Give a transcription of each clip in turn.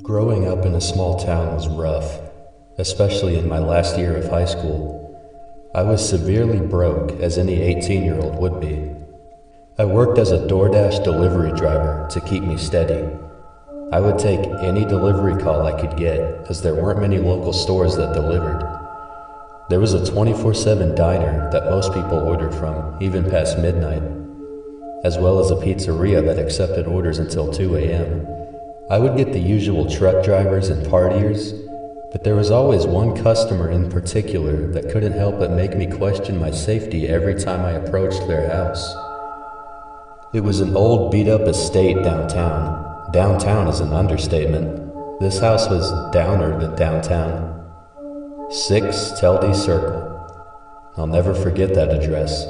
Growing up in a small town was rough, especially in my last year of high school. I was severely broke, as any 18-year-old would be. I worked as a DoorDash delivery driver to keep me steady. I would take any delivery call I could get, as there weren't many local stores that delivered. There was a 24/7 diner that most people ordered from, even past midnight, as well as a pizzeria that accepted orders until 2 a.m. I would get the usual truck drivers and partiers, but there was always one customer in particular that couldn't help but make me question my safety every time I approached their house. It was an old beat-up estate downtown. Downtown is an understatement. This house was downer than downtown. 6 Telde Circle. I'll never forget that address.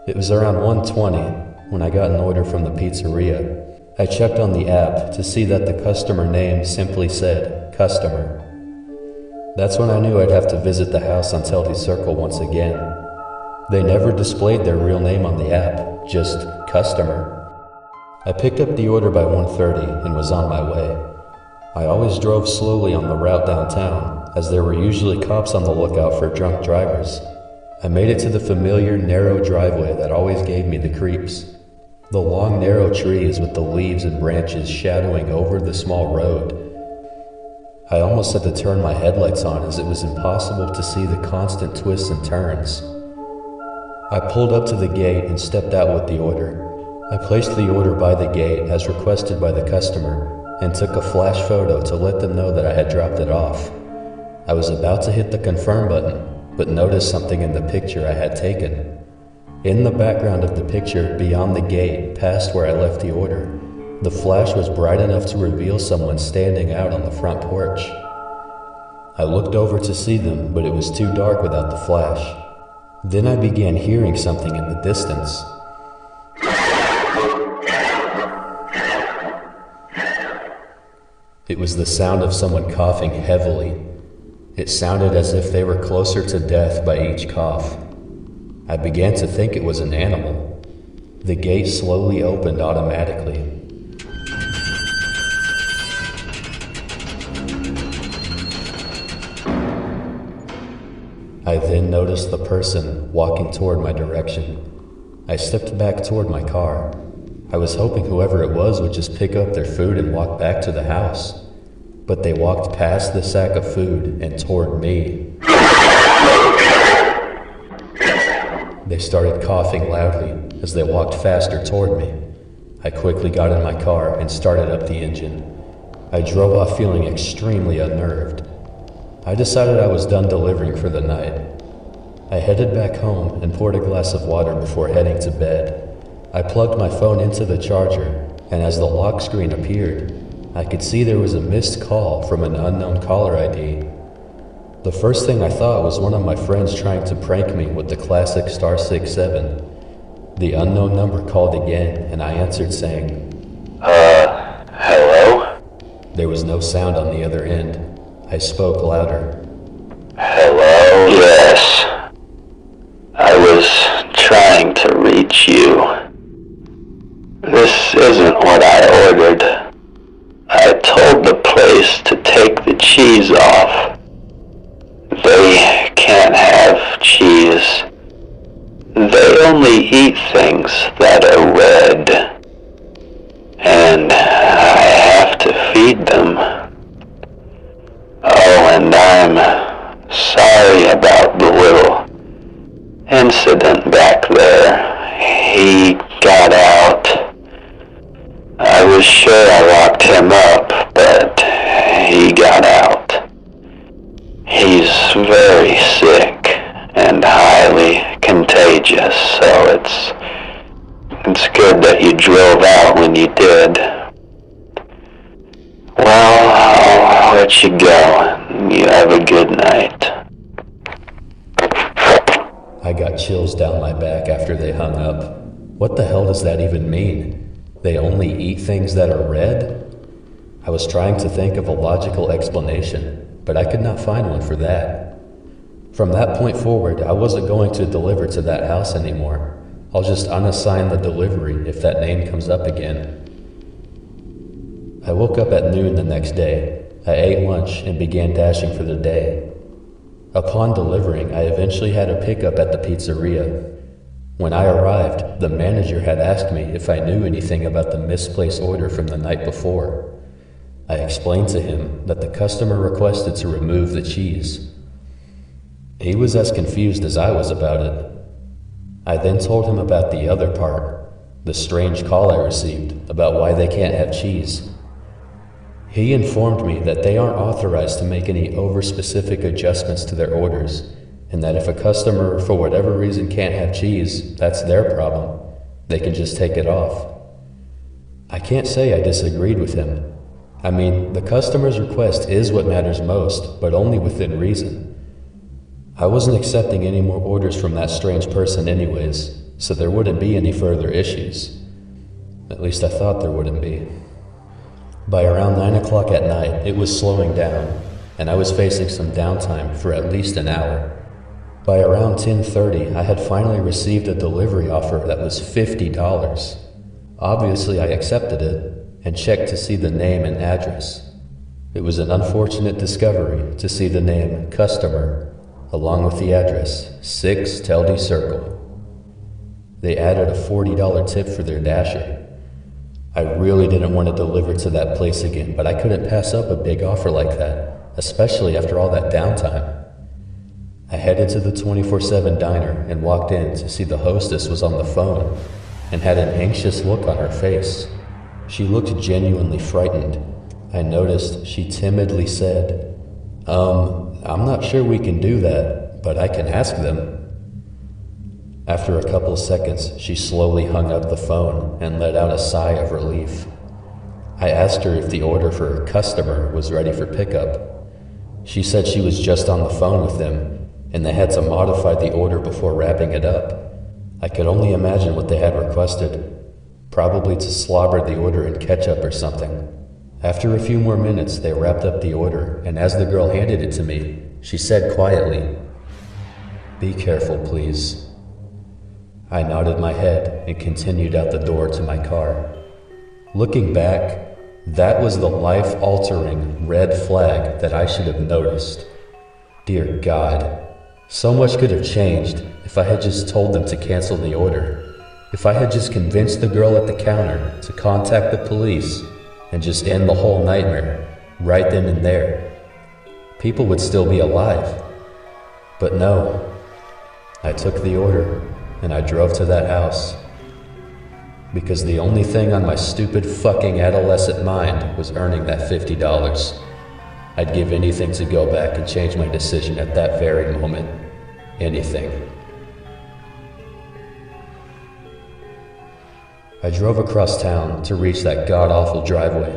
It was around 1:20 when I got an order from the pizzeria. I checked on the app to see that the customer name simply said, "Customer." That's when I knew I'd have to visit the house on Telde Circle once again. They never displayed their real name on the app, just "Customer." I picked up the order by 1:30 and was on my way. I always drove slowly on the route downtown, as there were usually cops on the lookout for drunk drivers. I made it to the familiar narrow driveway that always gave me the creeps. The long narrow trees with the leaves and branches shadowing over the small road. I almost had to turn my headlights on as it was impossible to see the constant twists and turns. I pulled up to the gate and stepped out with the order. I placed the order by the gate as requested by the customer and took a flash photo to let them know that I had dropped it off. I was about to hit the confirm button, but noticed something in the picture I had taken. In the background of the picture, beyond the gate, past where I left the order, the flash was bright enough to reveal someone standing out on the front porch. I looked over to see them, but it was too dark without the flash. Then I began hearing something in the distance. It was the sound of someone coughing heavily. It sounded as if they were closer to death by each cough. I began to think it was an animal. The gate slowly opened automatically. I then noticed the person walking toward my direction. I stepped back toward my car. I was hoping whoever it was would just pick up their food and walk back to the house. But they walked past the sack of food and toward me. They started coughing loudly as they walked faster toward me. I quickly got in my car and started up the engine. I drove off feeling extremely unnerved. I decided I was done delivering for the night. I headed back home and poured a glass of water before heading to bed. I plugged my phone into the charger, and as the lock screen appeared, I could see there was a missed call from an unknown caller ID. The first thing I thought was one of my friends trying to prank me with the classic *67. The unknown number called again, and I answered saying, Hello? There was no sound on the other end. I spoke louder. Hello? Yes. I was trying to reach you. This isn't what I ordered. I told the place to take the cheese off. They can't have cheese. They only eat things that are red. And I have to feed them. Oh, and I'm sorry about the little incident back there. He got out. I was sure I locked him up, but he got out. He's very sick and highly contagious, so it's good that you drove out when you did. Well, I'll let you go. You have a good night. I got chills down my back after they hung up. What the hell does that even mean? They only eat things that are red? I was trying to think of a logical explanation, but I could not find one for that. From that point forward, I wasn't going to deliver to that house anymore. I'll just unassign the delivery if that name comes up again. I woke up at noon the next day. I ate lunch and began dashing for the day. Upon delivering, I eventually had a pickup at the pizzeria. When I arrived, the manager had asked me if I knew anything about the misplaced order from the night before. I explained to him that the customer requested to remove the cheese. He was as confused as I was about it. I then told him about the other part, the strange call I received about why they can't have cheese. He informed me that they aren't authorized to make any over-specific adjustments to their orders, and that if a customer, for whatever reason, can't have cheese, that's their problem. They can just take it off. I can't say I disagreed with him. I mean, the customer's request is what matters most, but only within reason. I wasn't accepting any more orders from that strange person anyways, so there wouldn't be any further issues. At least I thought there wouldn't be. By around 9 o'clock at night, it was slowing down, and I was facing some downtime for at least an hour. By around 10:30, I had finally received a delivery offer that was $50. Obviously, I accepted it and checked to see the name and address. It was an unfortunate discovery to see the name Customer along with the address 6 Telde Circle. They added a $40 tip for their dasher. I really didn't want to deliver to that place again, but I couldn't pass up a big offer like that, especially after all that downtime. I headed to the 24/7 diner and walked in to see the hostess was on the phone and had an anxious look on her face. She looked genuinely frightened. I noticed she timidly said, I'm not sure we can do that, but I can ask them." After a couple seconds, she slowly hung up the phone and let out a sigh of relief. I asked her if the order for her customer was ready for pickup. She said she was just on the phone with them, and they had to modify the order before wrapping it up. I could only imagine what they had requested, probably to slobber the order in ketchup or something. After a few more minutes, they wrapped up the order, and as the girl handed it to me, she said quietly, "Be careful, please." I nodded my head and continued out the door to my car. Looking back, that was the life-altering red flag that I should have noticed. Dear God, so much could have changed if I had just told them to cancel the order. If I had just convinced the girl at the counter to contact the police and just end the whole nightmare right then and there, people would still be alive. But no, I took the order and I drove to that house. Because the only thing on my stupid fucking adolescent mind was earning that $50. I'd give anything to go back and change my decision at that very moment. Anything. I drove across town to reach that god-awful driveway.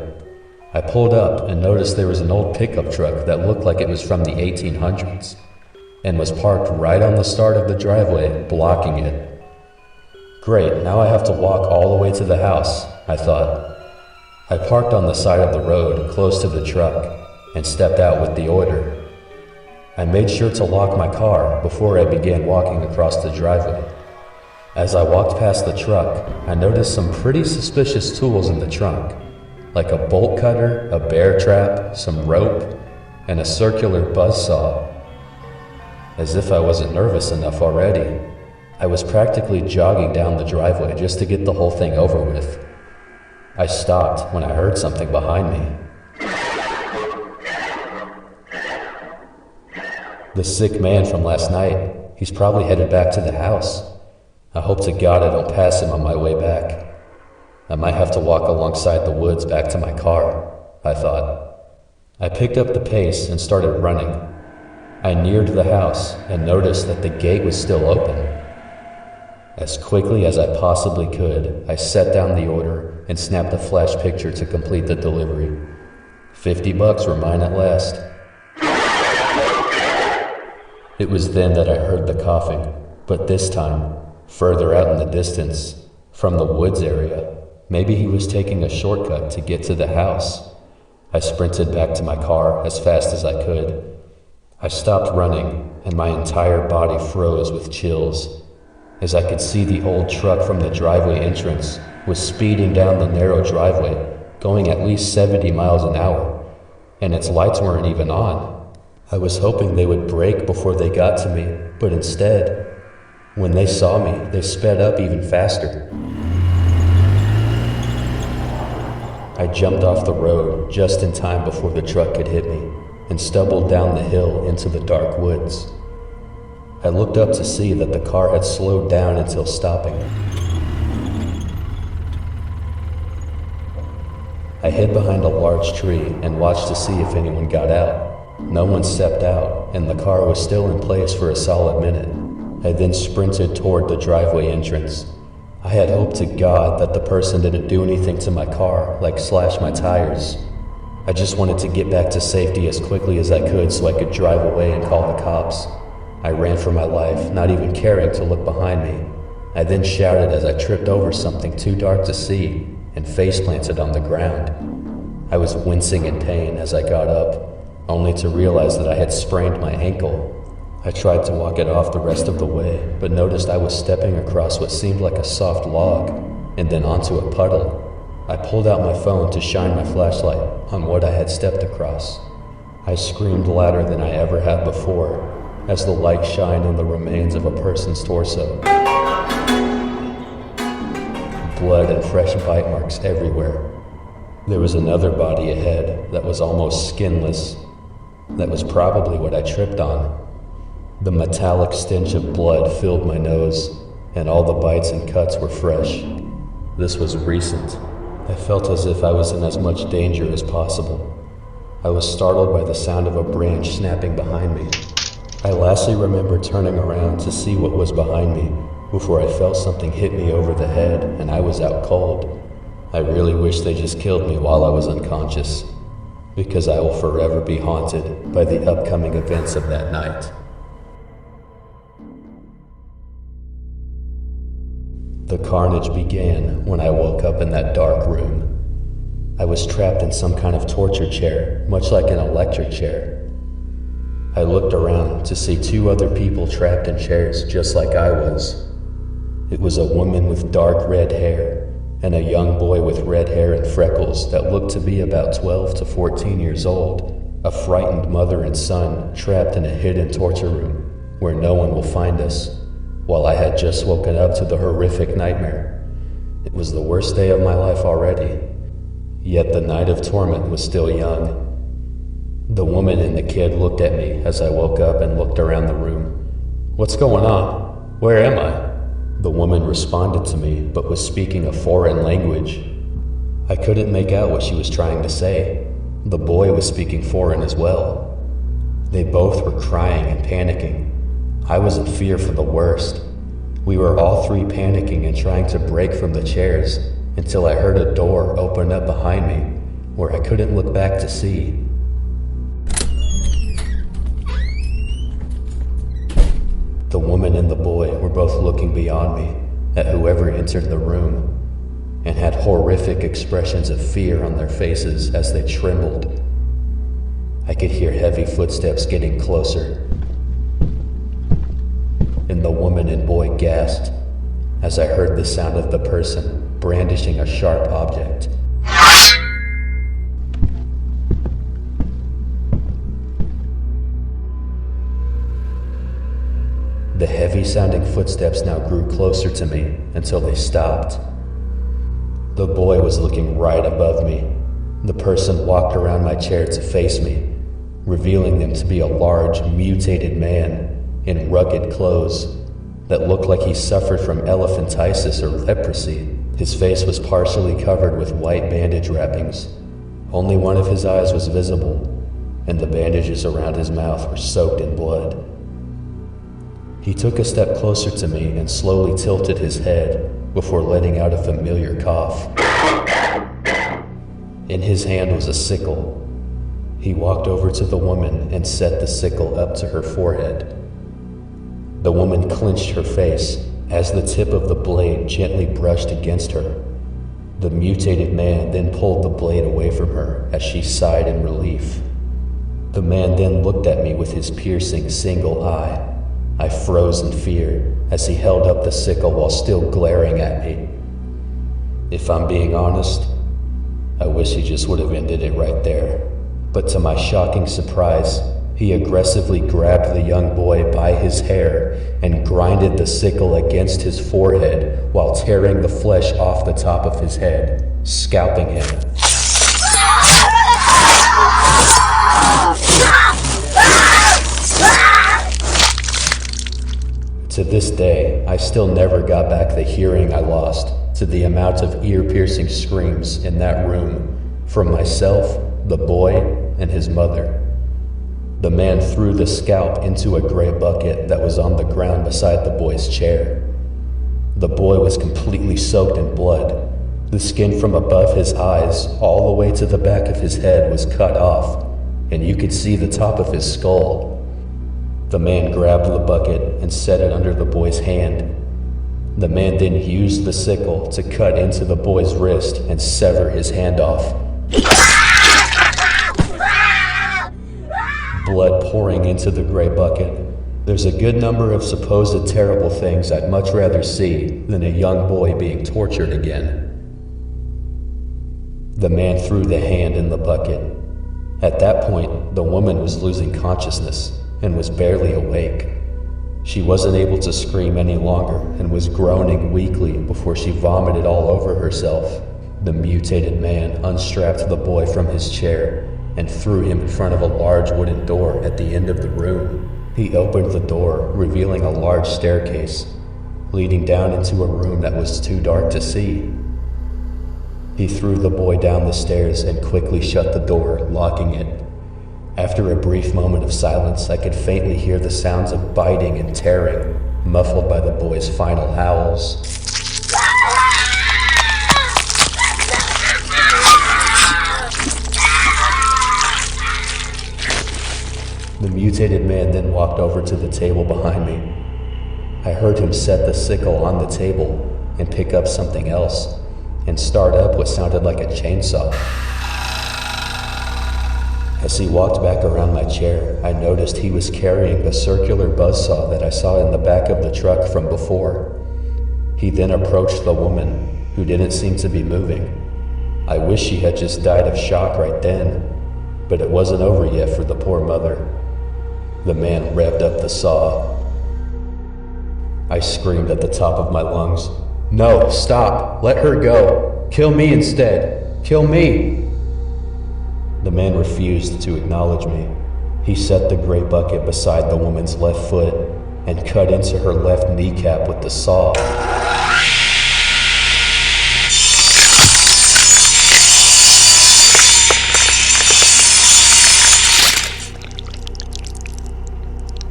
I pulled up and noticed there was an old pickup truck that looked like it was from the 1800s and was parked right on the start of the driveway, blocking it. Great, now I have to walk all the way to the house, I thought. I parked on the side of the road close to the truck and stepped out with the order. I made sure to lock my car before I began walking across the driveway. As I walked past the truck, I noticed some pretty suspicious tools in the trunk, like a bolt cutter, a bear trap, some rope, and a circular buzzsaw. As if I wasn't nervous enough already, I was practically jogging down the driveway just to get the whole thing over with. I stopped when I heard something behind me. The sick man from last night, he's probably headed back to the house. I hope to God I don't pass him on my way back. I might have to walk alongside the woods back to my car, I thought. I picked up the pace and started running. I neared the house and noticed that the gate was still open. As quickly as I possibly could, I set down the order and snapped a flash picture to complete the delivery. $50 were mine at last. It was then that I heard the coughing, but this time, further out in the distance, from the woods area. Maybe he was taking a shortcut to get to the house. I sprinted back to my car as fast as I could. I stopped running, and my entire body froze with chills, as I could see the old truck from the driveway entrance was speeding down the narrow driveway, going at least 70 miles an hour, and its lights weren't even on. I was hoping they would brake before they got to me, but instead, when they saw me, they sped up even faster. I jumped off the road just in time before the truck could hit me and stumbled down the hill into the dark woods. I looked up to see that the car had slowed down until stopping. I hid behind a large tree and watched to see if anyone got out. No one stepped out, and the car was still in place for a solid minute. I then sprinted toward the driveway entrance. I had hoped to God that the person didn't do anything to my car, like slash my tires. I just wanted to get back to safety as quickly as I could so I could drive away and call the cops. I ran for my life, not even caring to look behind me. I then shouted as I tripped over something too dark to see and face planted on the ground. I was wincing in pain as I got up, only to realize that I had sprained my ankle. I tried to walk it off the rest of the way, but noticed I was stepping across what seemed like a soft log, and then onto a puddle. I pulled out my phone to shine my flashlight on what I had stepped across. I screamed louder than I ever had before, as the light shined on the remains of a person's torso. Blood and fresh bite marks everywhere. There was another body ahead that was almost skinless. That was probably what I tripped on. The metallic stench of blood filled my nose, and all the bites and cuts were fresh. This was recent. I felt as if I was in as much danger as possible. I was startled by the sound of a branch snapping behind me. I lastly remember turning around to see what was behind me before I felt something hit me over the head and I was out cold. I really wish they just killed me while I was unconscious, because I will forever be haunted by the upcoming events of that night. The carnage began when I woke up in that dark room. I was trapped in some kind of torture chair, much like an electric chair. I looked around to see two other people trapped in chairs just like I was. It was a woman with dark red hair and a young boy with red hair and freckles that looked to be about 12 to 14 years old, a frightened mother and son trapped in a hidden torture room where no one will find us. While I had just woken up to the horrific nightmare. It was the worst day of my life already, yet the night of torment was still young. The woman and the kid looked at me as I woke up and looked around the room. "What's going on? Where am I?" The woman responded to me, but was speaking a foreign language. I couldn't make out what she was trying to say. The boy was speaking foreign as well. They both were crying and panicking. I was in fear for the worst. We were all three panicking and trying to break from the chairs until I heard a door open up behind me where I couldn't look back to see. The woman and the boy were both looking beyond me at whoever entered the room and had horrific expressions of fear on their faces as they trembled. I could hear heavy footsteps getting closer, and the woman and boy gasped as I heard the sound of the person brandishing a sharp object. The heavy-sounding footsteps now grew closer to me until they stopped. The boy was looking right above me. The person walked around my chair to face me, revealing them to be a large, mutated man in rugged clothes that looked like he suffered from elephantiasis or leprosy. His face was partially covered with white bandage wrappings. Only one of his eyes was visible, and the bandages around his mouth were soaked in blood. He took a step closer to me and slowly tilted his head before letting out a familiar cough. In his hand was a sickle. He walked over to the woman and set the sickle up to her forehead. The woman clenched her face as the tip of the blade gently brushed against her. The mutated man then pulled the blade away from her as she sighed in relief. The man then looked at me with his piercing single eye. I froze in fear as he held up the sickle while still glaring at me. If I'm being honest, I wish he just would have ended it right there. But to my shocking surprise, he aggressively grabbed the young boy by his hair and grinded the sickle against his forehead while tearing the flesh off the top of his head, scalping him. To this day, I still never got back the hearing I lost to the amount of ear-piercing screams in that room from myself, the boy, and his mother. The man threw the scalp into a gray bucket that was on the ground beside the boy's chair. The boy was completely soaked in blood. The skin from above his eyes all the way to the back of his head was cut off, and you could see the top of his skull. The man grabbed the bucket and set it under the boy's hand. The man then used the sickle to cut into the boy's wrist and sever his hand off. Blood pouring into the gray bucket. There's a good number of supposed terrible things I'd much rather see than a young boy being tortured again. The man threw the hand in the bucket. At that point, the woman was losing consciousness and was barely awake. She wasn't able to scream any longer and was groaning weakly before she vomited all over herself. The mutated man unstrapped the boy from his chair and threw him in front of a large wooden door at the end of the room. He opened the door, revealing a large staircase leading down into a room that was too dark to see. He threw the boy down the stairs and quickly shut the door, locking it. After a brief moment of silence, I could faintly hear the sounds of biting and tearing, muffled by the boy's final howls. The mutated man then walked over to the table behind me. I heard him set the sickle on the table and pick up something else and start up what sounded like a chainsaw. As he walked back around my chair, I noticed he was carrying the circular buzzsaw that I saw in the back of the truck from before. He then approached the woman, who didn't seem to be moving. I wish she had just died of shock right then, but it wasn't over yet for the poor mother. The man revved up the saw. I screamed at the top of my lungs, "No, stop! Let her go! Kill me instead! Kill me!" The man refused to acknowledge me. He set the gray bucket beside the woman's left foot and cut into her left kneecap with the saw.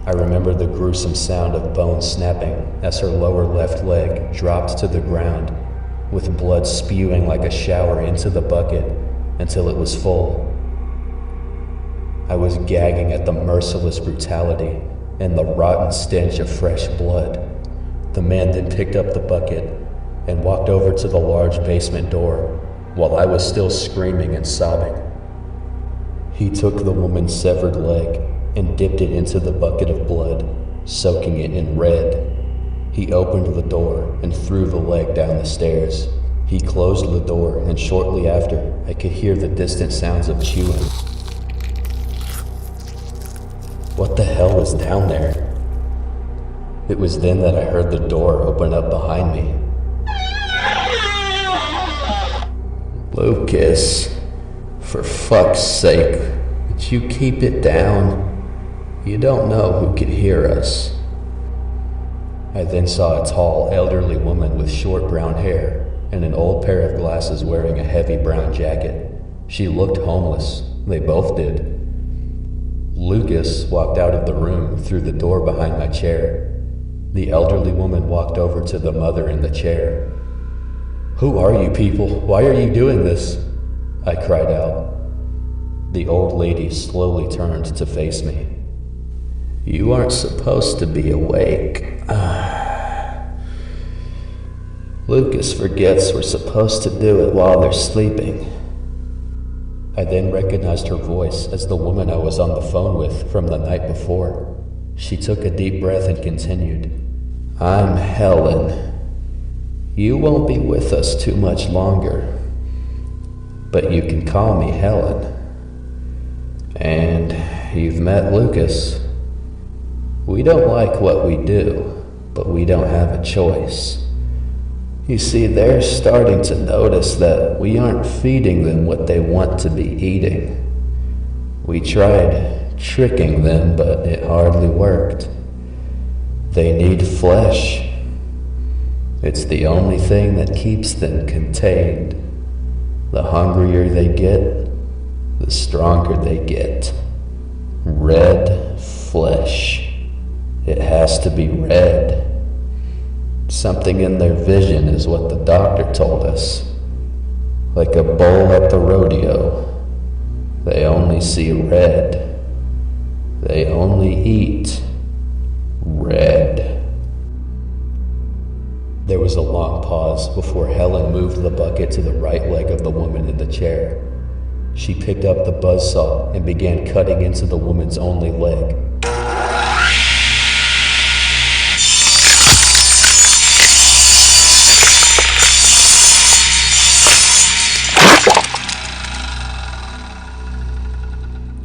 I remember the gruesome sound of bone snapping as her lower left leg dropped to the ground, with blood spewing like a shower into the bucket until it was full. I was gagging at the merciless brutality and the rotten stench of fresh blood. The man then picked up the bucket and walked over to the large basement door while I was still screaming and sobbing. He took the woman's severed leg and dipped it into the bucket of blood, soaking it in red. He opened the door and threw the leg down the stairs. He closed the door, and shortly after, I could hear the distant sounds of chewing. What the hell was down there? It was then that I heard the door open up behind me. "Lucas, for fuck's sake, would you keep it down? You don't know who could hear us." I then saw a tall, elderly woman with short brown hair and an old pair of glasses wearing a heavy brown jacket. She looked homeless. They both did. Lucas walked out of the room through the door behind my chair. The elderly woman walked over to the mother in the chair. "Who are you people? Why are you doing this?" I cried out. The old lady slowly turned to face me. "You aren't supposed to be awake. Lucas forgets we're supposed to do it while they're sleeping. I then recognized her voice as the woman I was on the phone with from the night before. She took a deep breath and continued, "I'm Helen. You won't be with us too much longer, but you can call me Helen. And you've met Lucas. We don't like what we do, but we don't have a choice. You see, they're starting to notice that we aren't feeding them what they want to be eating. We tried tricking them, but it hardly worked. They need flesh. It's the only thing that keeps them contained. The hungrier they get, the stronger they get. Red flesh. It has to be red. Something in their vision is what the doctor told us. Like a bull at the rodeo. They only see red. They only eat red." There was a long pause before Helen moved the bucket to the right leg of the woman in the chair. She picked up the buzzsaw and began cutting into the woman's only leg.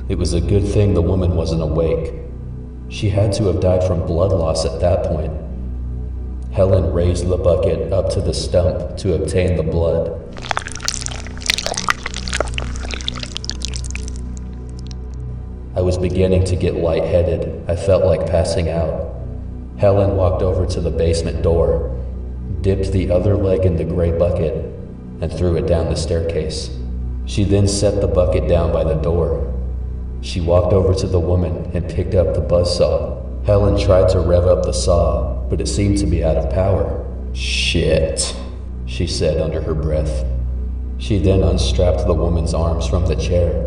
It was a good thing the woman wasn't awake. She had to have died from blood loss at that point. Helen raised the bucket up to the stump to obtain the blood. I was beginning to get lightheaded. I felt like passing out. Helen walked over to the basement door, dipped the other leg in the gray bucket, and threw it down the staircase. She then set the bucket down by the door. She walked over to the woman and picked up the buzzsaw. Helen tried to rev up the saw, but it seemed to be out of power. "Shit," she said under her breath. She then unstrapped the woman's arms from the chair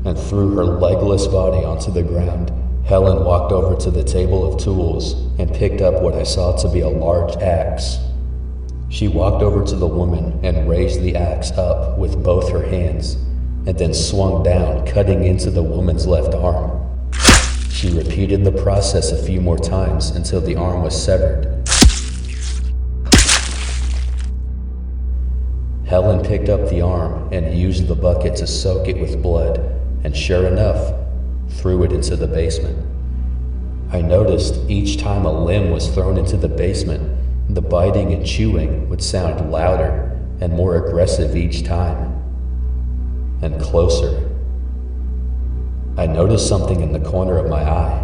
and threw her legless body onto the ground. Helen walked over to the table of tools and picked up what I saw to be a large axe. She walked over to the woman and raised the axe up with both her hands, and then swung down, cutting into the woman's left arm. She repeated the process a few more times until the arm was severed. Helen picked up the arm and used the bucket to soak it with blood, and sure enough, threw it into the basement. I noticed each time a limb was thrown into the basement, the biting and chewing would sound louder and more aggressive each time. And closer. I noticed something in the corner of my eye.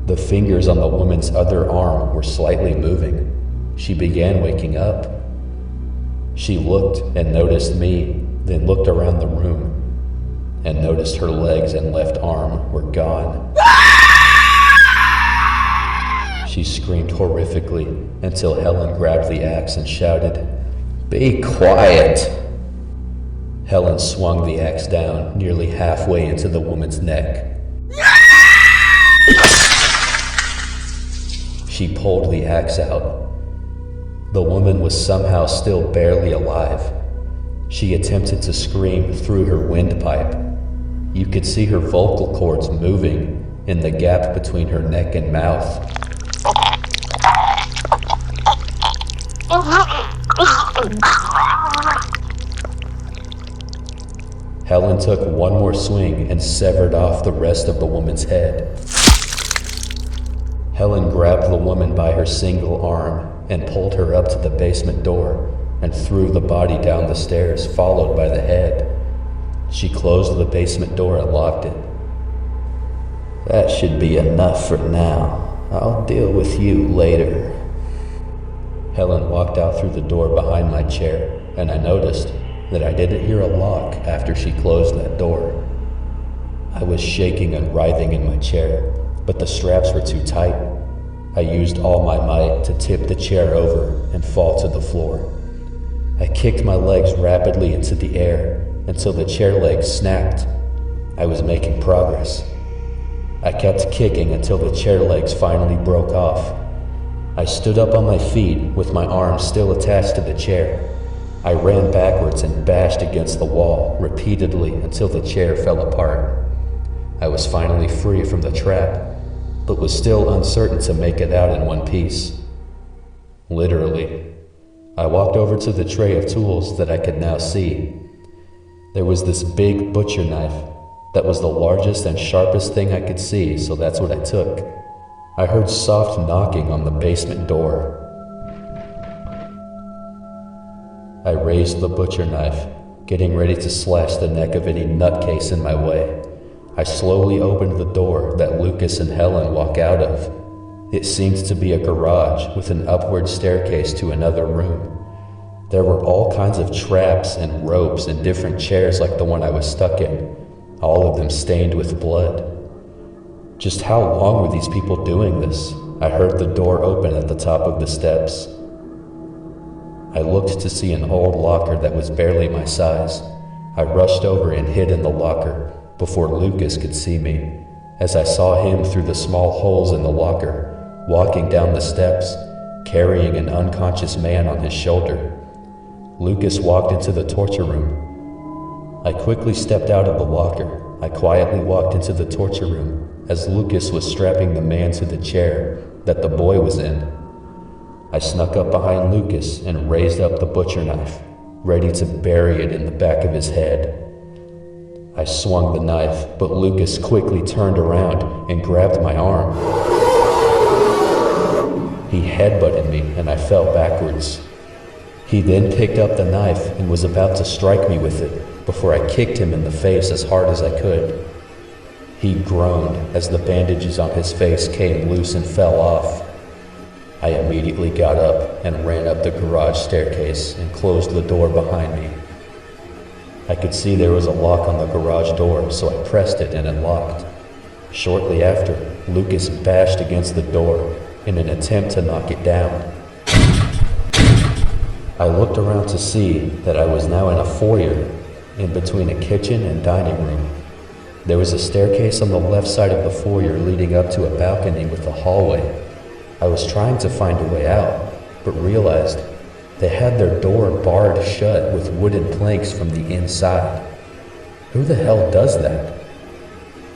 The fingers on the woman's other arm were slightly moving. She began waking up. She looked and noticed me, then looked around the room and noticed her legs and left arm were gone. She screamed horrifically until Helen grabbed the axe and shouted, "Be quiet!" Helen swung the axe down nearly halfway into the woman's neck. She pulled the axe out. The woman was somehow still barely alive. She attempted to scream through her windpipe. You could see her vocal cords moving in the gap between her neck and mouth. Helen took one more swing and severed off the rest of the woman's head. Helen grabbed the woman by her single arm and pulled her up to the basement door and threw the body down the stairs, followed by the head. She closed the basement door and locked it. "That should be enough for now. I'll deal with you later." Helen walked out through the door behind my chair, and I noticed that I didn't hear a lock after she closed that door. I was shaking and writhing in my chair, but the straps were too tight. I used all my might to tip the chair over and fall to the floor. I kicked my legs rapidly into the air until the chair legs snapped. I was making progress. I kept kicking until the chair legs finally broke off. I stood up on my feet with my arms still attached to the chair. I ran backwards and bashed against the wall repeatedly until the chair fell apart. I was finally free from the trap, but was still uncertain to make it out in one piece. Literally. I walked over to the tray of tools that I could now see. There was this big butcher knife that was the largest and sharpest thing I could see, so that's what I took. I heard soft knocking on the basement door. I raised the butcher knife, getting ready to slash the neck of any nutcase in my way. I slowly opened the door that Lucas and Helen walk out of. It seemed to be a garage with an upward staircase to another room. There were all kinds of traps and ropes and different chairs like the one I was stuck in, all of them stained with blood. Just how long were these people doing this? I heard the door open at the top of the steps. I looked to see an old locker that was barely my size. I rushed over and hid in the locker before Lucas could see me, as I saw him through the small holes in the locker, walking down the steps, carrying an unconscious man on his shoulder. Lucas walked into the torture room. I quickly stepped out of the locker. I quietly walked into the torture room as Lucas was strapping the man to the chair that the boy was in. I snuck up behind Lucas and raised up the butcher knife, ready to bury it in the back of his head. I swung the knife, but Lucas quickly turned around and grabbed my arm. He headbutted me and I fell backwards. He then picked up the knife and was about to strike me with it before I kicked him in the face as hard as I could. He groaned as the bandages on his face came loose and fell off. I immediately got up and ran up the garage staircase and closed the door behind me. I could see there was a lock on the garage door, so I pressed it and it locked. Shortly after, Lucas bashed against the door in an attempt to knock it down. I looked around to see that I was now in a foyer in between a kitchen and dining room. There was a staircase on the left side of the foyer leading up to a balcony with a hallway. I was trying to find a way out, but realized they had their door barred shut with wooden planks from the inside. Who the hell does that?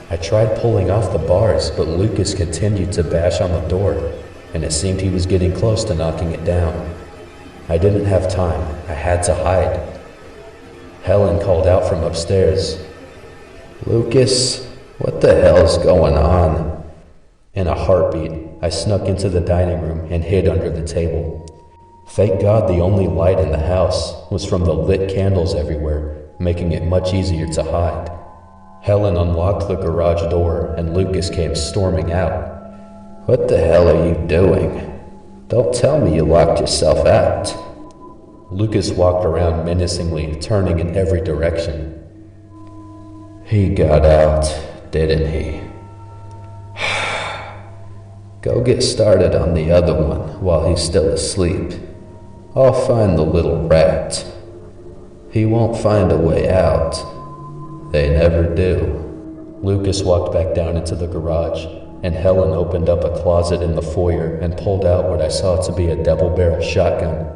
I tried pulling off the bars, but Lucas continued to bash on the door, and it seemed he was getting close to knocking it down. I didn't have time. I had to hide. Helen called out from upstairs, "Lucas, what the hell's going on?" In a heartbeat, I snuck into the dining room and hid under the table. Thank God the only light in the house was from the lit candles everywhere, making it much easier to hide. Helen unlocked the garage door and Lucas came storming out. "What the hell are you doing? Don't tell me you locked yourself out." Lucas walked around menacingly, turning in every direction. "He got out, didn't he? Go get started on the other one while he's still asleep. I'll find the little rat. He won't find a way out. They never do." Lucas walked back down into the garage, and Helen opened up a closet in the foyer and pulled out what I saw to be a double-barrel shotgun.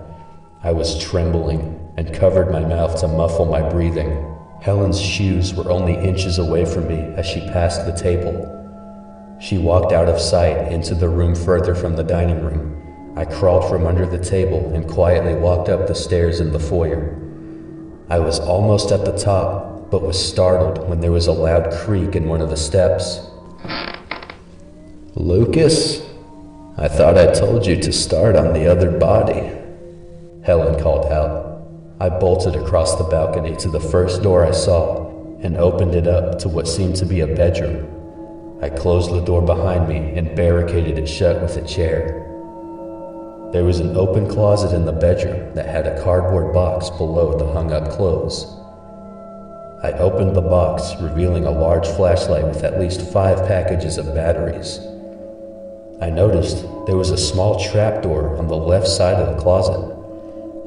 I was trembling and covered my mouth to muffle my breathing. Helen's shoes were only inches away from me as she passed the table. She walked out of sight into the room further from the dining room. I crawled from under the table and quietly walked up the stairs in the foyer. I was almost at the top, but was startled when there was a loud creak in one of the steps. "Lucas, I thought I told you to start on the other body," Helen called out. I bolted across the balcony to the first door I saw and opened it up to what seemed to be a bedroom. I closed the door behind me and barricaded it shut with a chair. There was an open closet in the bedroom that had a cardboard box below the hung-up clothes. I opened the box, revealing a large flashlight with at least 5 packages of batteries. I noticed there was a small trapdoor on the left side of the closet.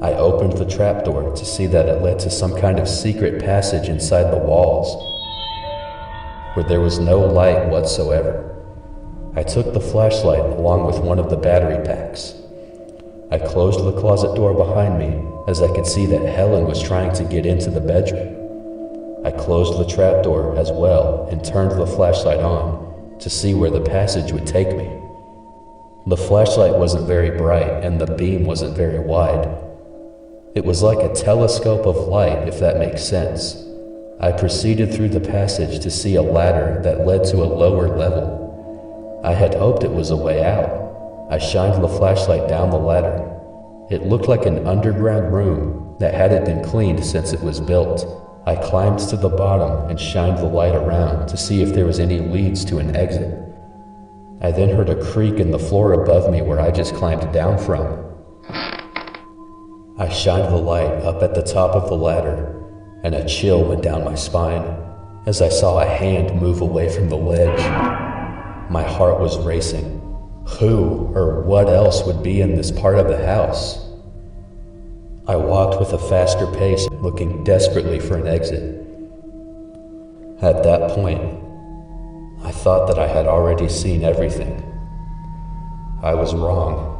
I opened the trapdoor to see that it led to some kind of secret passage inside the walls, where there was no light whatsoever. I took the flashlight along with one of the battery packs. I closed the closet door behind me as I could see that Helen was trying to get into the bedroom. I closed the trapdoor as well and turned the flashlight on to see where the passage would take me. The flashlight wasn't very bright and the beam wasn't very wide. It was like a telescope of light, if that makes sense. I proceeded through the passage to see a ladder that led to a lower level. I had hoped it was a way out. I shined the flashlight down the ladder. It looked like an underground room that hadn't been cleaned since it was built. I climbed to the bottom and shined the light around to see if there was any leads to an exit. I then heard a creak in the floor above me where I just climbed down from. I shined the light up at the top of the ladder, and a chill went down my spine as I saw a hand move away from the ledge. My heart was racing. Who or what else would be in this part of the house? I walked with a faster pace, looking desperately for an exit. At that point, I thought that I had already seen everything. I was wrong.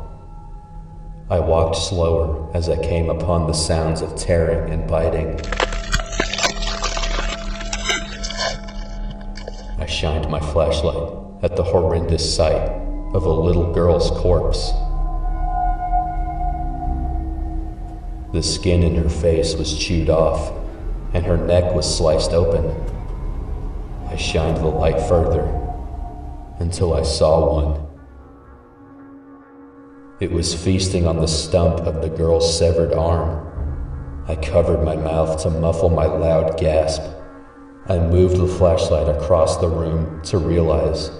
I walked slower as I came upon the sounds of tearing and biting. I shined my flashlight at the horrendous sight of a little girl's corpse. The skin in her face was chewed off, and her neck was sliced open. I shined the light further until I saw one. It was feasting on the stump of the girl's severed arm. I covered my mouth to muffle my loud gasp. I moved the flashlight across the room to realize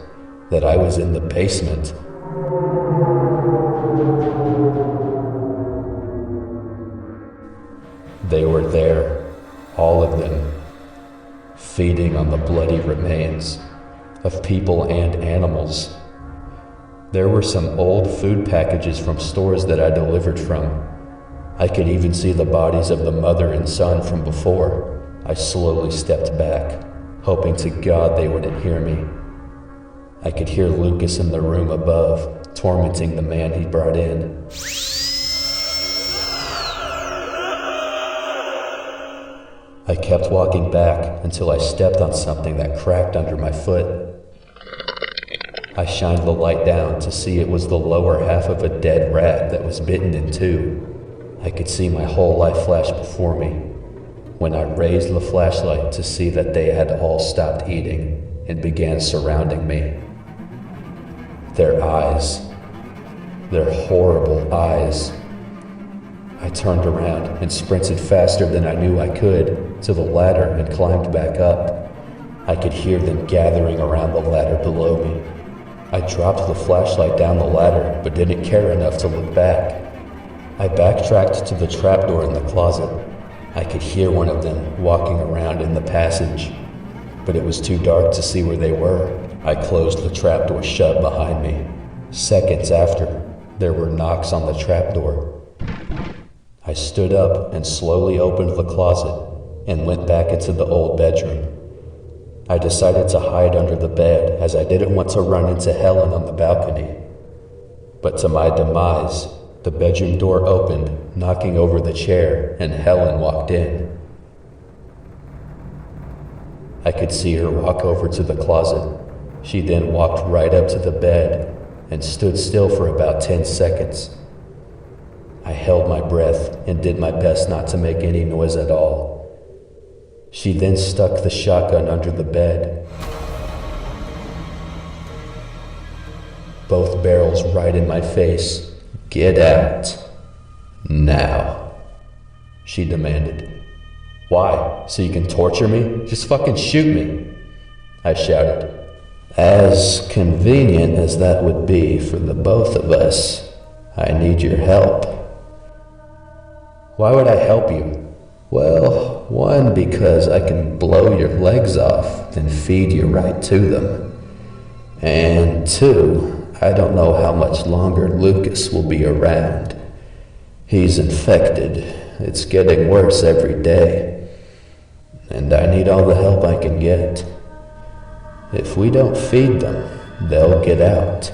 that I was in the basement. They were there, all of them, feeding on the bloody remains of people and animals. There were some old food packages from stores that I delivered from. I could even see the bodies of the mother and son from before. I slowly stepped back, hoping to God they wouldn't hear me. I could hear Lucas in the room above, tormenting the man he brought in. I kept walking back until I stepped on something that cracked under my foot. I shined the light down to see it was the lower half of a dead rat that was bitten in two. I could see my whole life flash before me when I raised the flashlight to see that they had all stopped eating and began surrounding me. Their eyes, their horrible eyes. I turned around and sprinted faster than I knew I could to the ladder and climbed back up. I could hear them gathering around the ladder below me. I dropped the flashlight down the ladder, but didn't care enough to look back. I backtracked to the trapdoor in the closet. I could hear one of them walking around in the passage, but it was too dark to see where they were. I closed the trapdoor shut behind me. Seconds after, there were knocks on the trapdoor. I stood up and slowly opened the closet and went back into the old bedroom. I decided to hide under the bed as I didn't want to run into Helen on the balcony. But to my demise, the bedroom door opened, knocking over the chair, and Helen walked in. I could see her walk over to the closet. She then walked right up to the bed and stood still for about 10 seconds. I held my breath and did my best not to make any noise at all. She then stuck the shotgun under the bed, both barrels right in my face. "Get out. Now," she demanded. "Why? So you can torture me? Just fucking shoot me," I shouted. "As convenient as that would be for the both of us, I need your help." "Why would I help you?" "Well, one, because I can blow your legs off and feed you right to them. And two, I don't know how much longer Lucas will be around. He's infected. It's getting worse every day. And I need all the help I can get. If we don't feed them, they'll get out,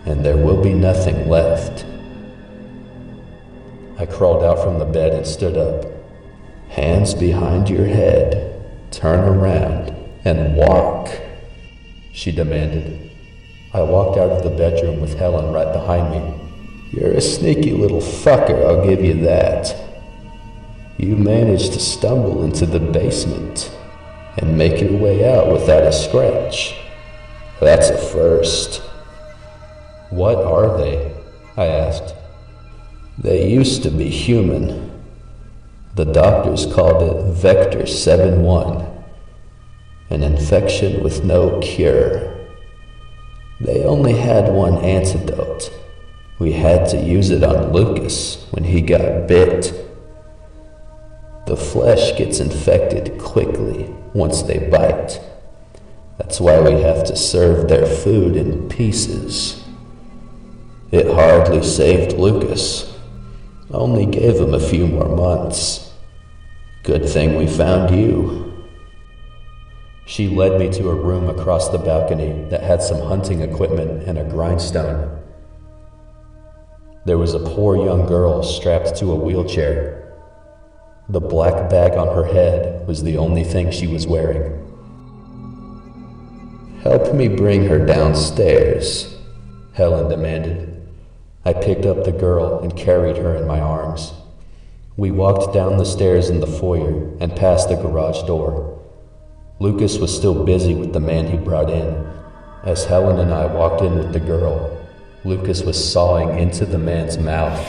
and there will be nothing left. I crawled out from the bed and stood up. Hands behind your head, turn around, and walk, she demanded. I walked out of the bedroom with Helen right behind me. You're a sneaky little fucker, I'll give you that. You managed to stumble into the basement and make your way out without a scratch. That's a first. What are they? I asked. They used to be human. The doctors called it Vector 7-1, an infection with no cure. They only had one antidote. We had to use it on Lucas when he got bit. The flesh gets infected quickly once they bite. That's why we have to serve their food in pieces. It hardly saved Lucas. Only gave him a few more months. Good thing we found you. She led me to a room across the balcony that had some hunting equipment and a grindstone. There was a poor young girl strapped to a wheelchair. The black bag on her head was the only thing she was wearing. Help me bring her downstairs, Helen demanded. I picked up the girl and carried her in my arms. We walked down the stairs in the foyer and past the garage door. Lucas was still busy with the man he brought in. As Helen and I walked in with the girl, Lucas was sawing into the man's mouth.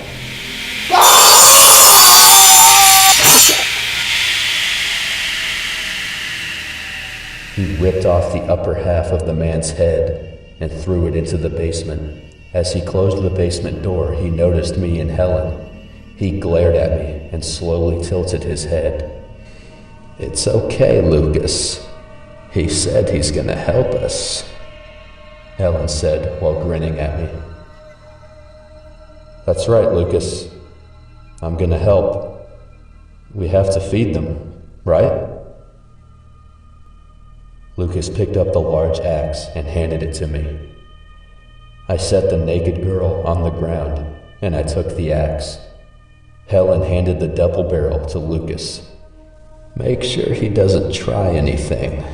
He ripped off the upper half of the man's head and threw it into the basement. As he closed the basement door, he noticed me and Helen. He glared at me and slowly tilted his head. It's okay, Lucas. He said he's gonna help us, Helen said while grinning at me. That's right, Lucas. I'm gonna help. We have to feed them, right? Lucas picked up the large axe and handed it to me. I set the naked girl on the ground, and I took the axe. Helen handed the double barrel to Lucas. Make sure he doesn't try anything.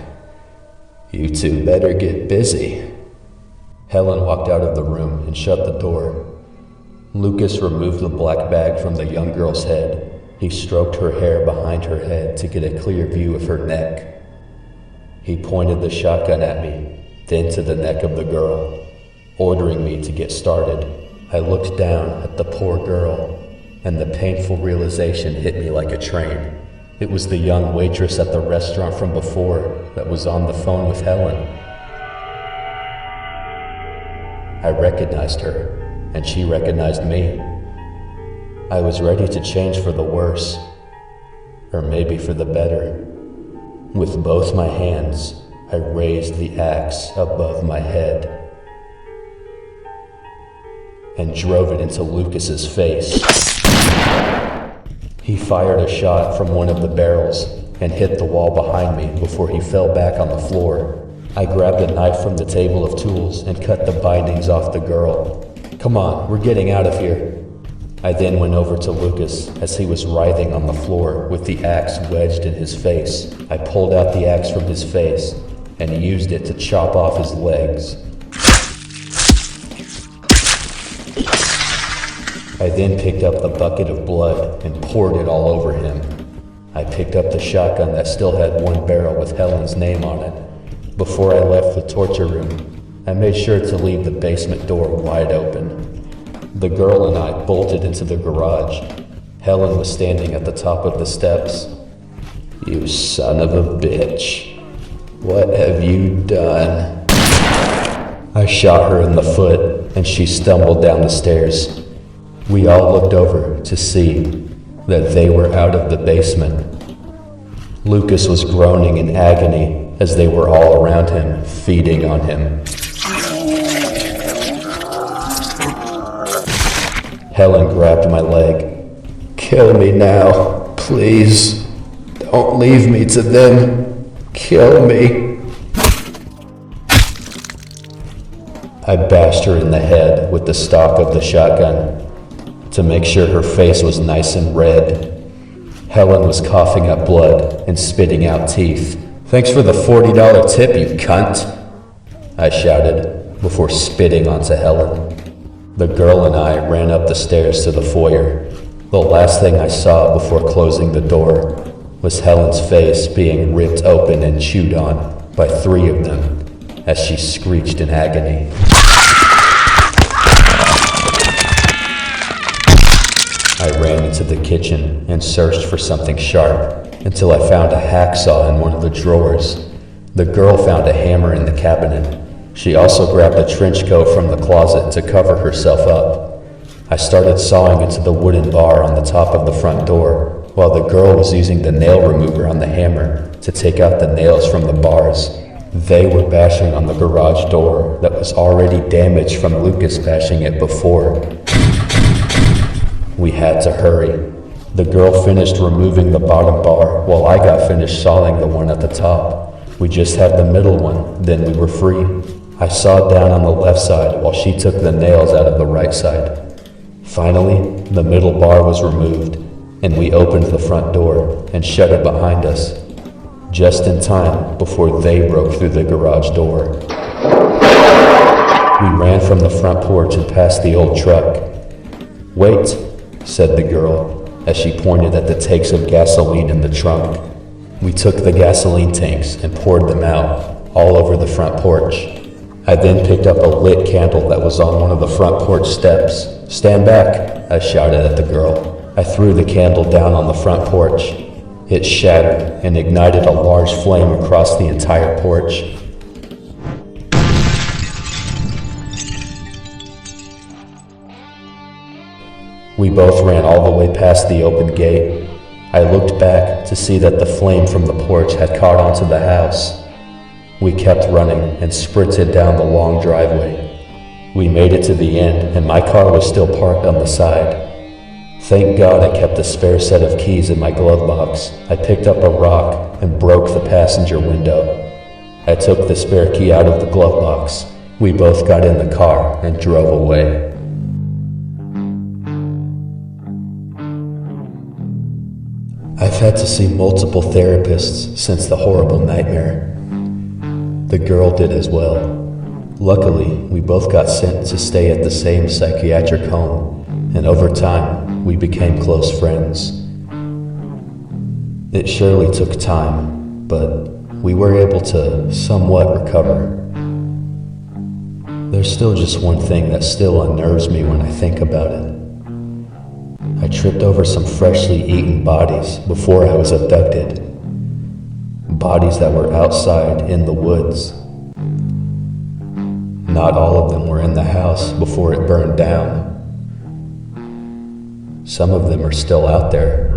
You two better get busy. Helen walked out of the room and shut the door. Lucas removed the black bag from the young girl's head. He stroked her hair behind her head to get a clear view of her neck. He pointed the shotgun at me, then to the neck of the girl, ordering me to get started. I looked down at the poor girl, and the painful realization hit me like a train. It was the young waitress at the restaurant from before that was on the phone with Helen. I recognized her, and she recognized me. I was ready to change for the worse, or maybe for the better. With both my hands, I raised the axe above my head and drove it into Lucas's face. He fired a shot from one of the barrels and hit the wall behind me before he fell back on the floor. I grabbed a knife from the table of tools and cut the bindings off the girl. Come on, we're getting out of here. I then went over to Lucas as he was writhing on the floor with the axe wedged in his face. I pulled out the axe from his face and used it to chop off his legs. I then picked up the bucket of blood and poured it all over him. I picked up the shotgun that still had one barrel with Helen's name on it. Before I left the torture room, I made sure to leave the basement door wide open. The girl and I bolted into the garage. Helen was standing at the top of the steps. You son of a bitch. What have you done? I shot her in the foot, and she stumbled down the stairs. We all looked over to see that they were out of the basement. Lucas was groaning in agony as they were all around him, feeding on him. Helen grabbed my leg. Kill me now, please. Don't leave me to them. Kill me. I bashed her in the head with the stock of the shotgun to make sure her face was nice and red. Helen was coughing up blood and spitting out teeth. "Thanks for the $40 tip, you cunt," I shouted before spitting onto Helen. The girl and I ran up the stairs to the foyer. The last thing I saw before closing the door was Helen's face being ripped open and chewed on by 3 of them as she screeched in agony. I ran into the kitchen and searched for something sharp until I found a hacksaw in one of the drawers. The girl found a hammer in the cabinet. She also grabbed a trench coat from the closet to cover herself up. I started sawing into the wooden bar on the top of the front door, while the girl was using the nail remover on the hammer to take out the nails from the bars. They were bashing on the garage door that was already damaged from Lucas bashing it before. We had to hurry. The girl finished removing the bottom bar while I got finished sawing the one at the top. We just had the middle one, then we were free. I sawed down on the left side while she took the nails out of the right side. Finally, the middle bar was removed, and we opened the front door and shut it behind us, just in time before they broke through the garage door. We ran from the front porch and past the old truck. "Wait," said the girl, as she pointed at the tanks of gasoline in the trunk. We took the gasoline tanks and poured them out all over the front porch. I then picked up a lit candle that was on one of the front porch steps. "Stand back," I shouted at the girl. I threw the candle down on the front porch. It shattered and ignited a large flame across the entire porch. We both ran all the way past the open gate. I looked back to see that the flame from the porch had caught onto the house. We kept running and sprinted down the long driveway. We made it to the end, and my car was still parked on the side. Thank God I kept a spare set of keys in my glove box. I picked up a rock and broke the passenger window. I took the spare key out of the glove box. We both got in the car and drove away. I've had to see multiple therapists since the horrible nightmare. The girl did as well. Luckily, we both got sent to stay at the same psychiatric home, and over time, we became close friends. It surely took time, but we were able to somewhat recover. There's still just one thing that still unnerves me when I think about it. I tripped over some freshly eaten bodies before I was abducted. Bodies that were outside in the woods. Not all of them were in the house before it burned down. Some of them are still out there.